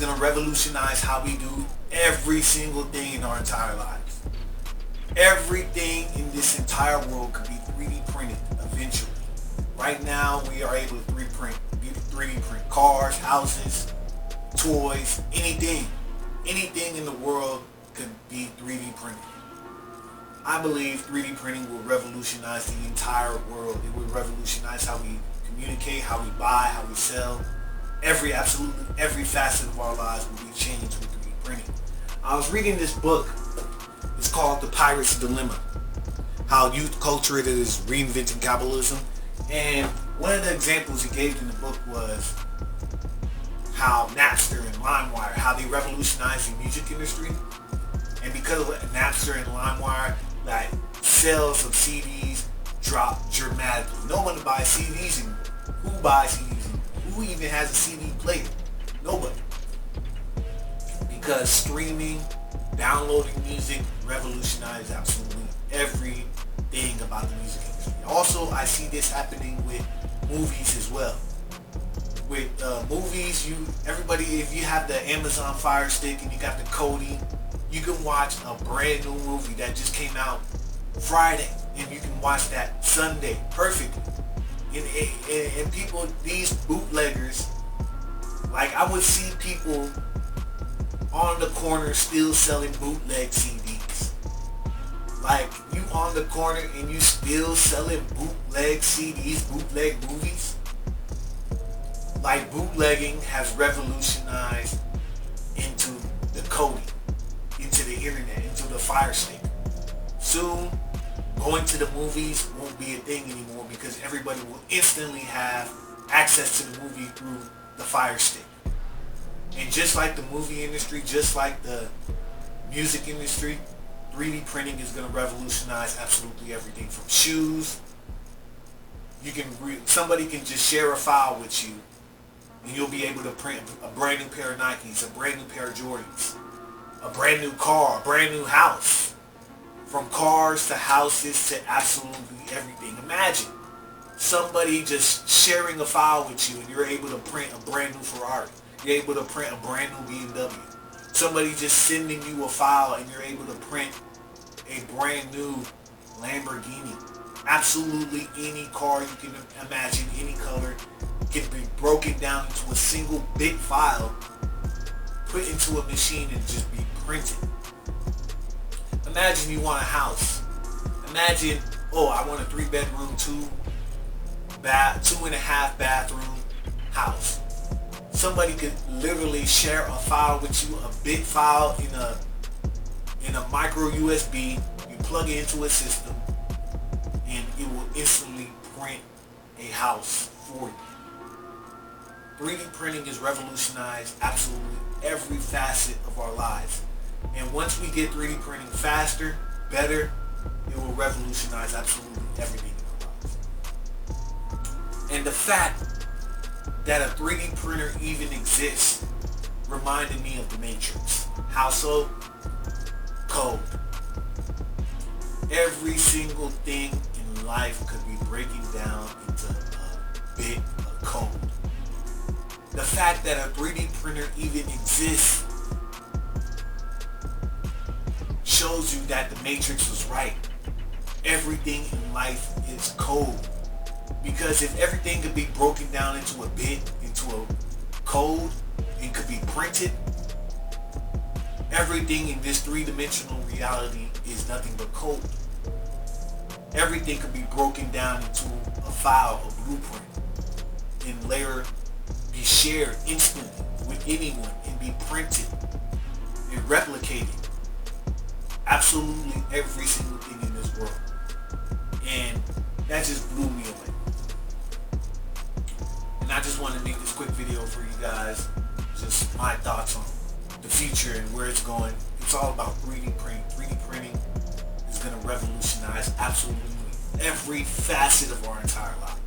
going to revolutionize how we do every single thing in our entire lives. Everything in this entire world could be 3D printed eventually. Right now, we are able to 3D print cars, houses, toys, anything. Anything in the world could be 3D printed. I believe 3D printing will revolutionize the entire world. It will revolutionize how we communicate, how we buy, how we sell. Absolutely every facet of our lives will be changed with 3D printing. I was reading this book. It's called The Pirate's Dilemma. How youth culture is reinventing capitalism. And one of the examples he gave in the book was how Napster and LimeWire, how they revolutionized the music industry. And because of Napster and LimeWire, like, sales of CDs dropped dramatically. No one buys CDs, and who buys CDs? Who even has a CD player? Nobody. Because streaming, downloading music revolutionized absolutely everything about the music industry. Also, I see this happening with movies as well. With movies, if you have the Amazon Fire Stick and you got the Kodi, you can watch a brand new movie that just came out Friday, and you can watch that Sunday perfectly. And people, these bootleggers, like, I would see people on the corner still selling bootleg CDs. Like, you on the corner and you still selling bootleg CDs, bootleg movies. Like, bootlegging has revolutionized into the Kodi, into the internet, into the Fire Stick. Soon, going to the movies won't be a thing anymore because everybody will instantly have access to the movie through the Fire Stick. And just like the movie industry, just like the music industry, 3D printing is going to revolutionize absolutely everything from shoes. Somebody can just share a file with you, and you'll be able to print a brand new pair of Nikes, a brand new pair of Jordans, a brand new car, a brand new house. From cars to houses to absolutely everything. Imagine somebody just sharing a file with you, and you're able to print a brand new Ferrari. You're able to print a brand new BMW. Somebody just sending you a file, and you're able to print a brand new Lamborghini. Absolutely any car you can imagine, any color, can be broken down into a single big file, put into a machine, and just be printed. Imagine you want a house. Imagine, I want a 3-bedroom, 2.5 bathroom house. Somebody could literally share a file with you, a big file in a micro USB. You plug it into a system, and it will instantly print a house for you. 3D printing has revolutionized absolutely every facet of our lives. And once we get 3D printing faster, better, it will revolutionize absolutely everything in our lives. And the fact that a 3D printer even exists reminded me of the Matrix. How so? Code. Every single thing in life could be breaking down into a bit of code. The fact that a 3D printer even exists shows you that the Matrix was right. Everything in life is code. Because if everything could be broken down into a bit, into a code, and could be printed, everything in this three-dimensional reality is nothing but code. Everything could be broken down into a file, a blueprint, and later be shared instantly with anyone and be printed and replicated. Absolutely every single thing in this world. And that just blew me away. And I just wanted to make this quick video for you guys. Just my thoughts on the future and where it's going. It's all about 3D printing. 3D printing is going to revolutionize absolutely every facet of our entire life.